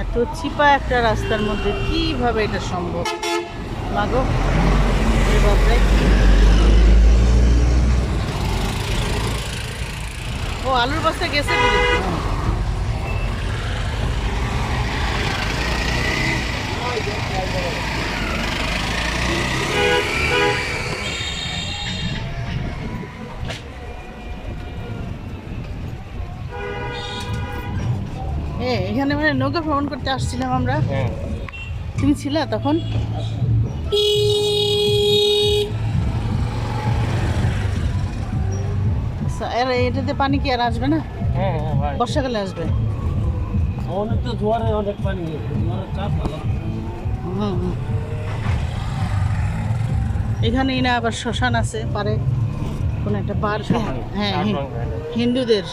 এত চিপা একটা রাস্তার মধ্যে কিভাবে এটা সম্ভব? মাগো বাপরে! ও আলুর বস্তা গেছে বুঝি। এখানে মানে নৌকা ভ্রমণ করতে আসছিলাম আমরা। তুমি ছিলা তখন? আর এটাতে পানি কি আর আসবে না? বর্ষাকালে আসবে। অনেক তো জোয়ারে অনেক পানি, জোয়ারের চাপ ভালো। এখানেই না আবার শ্মশান আছে পারে, কোন একটা পার্ক। হ্যাঁ, হিন্দুদের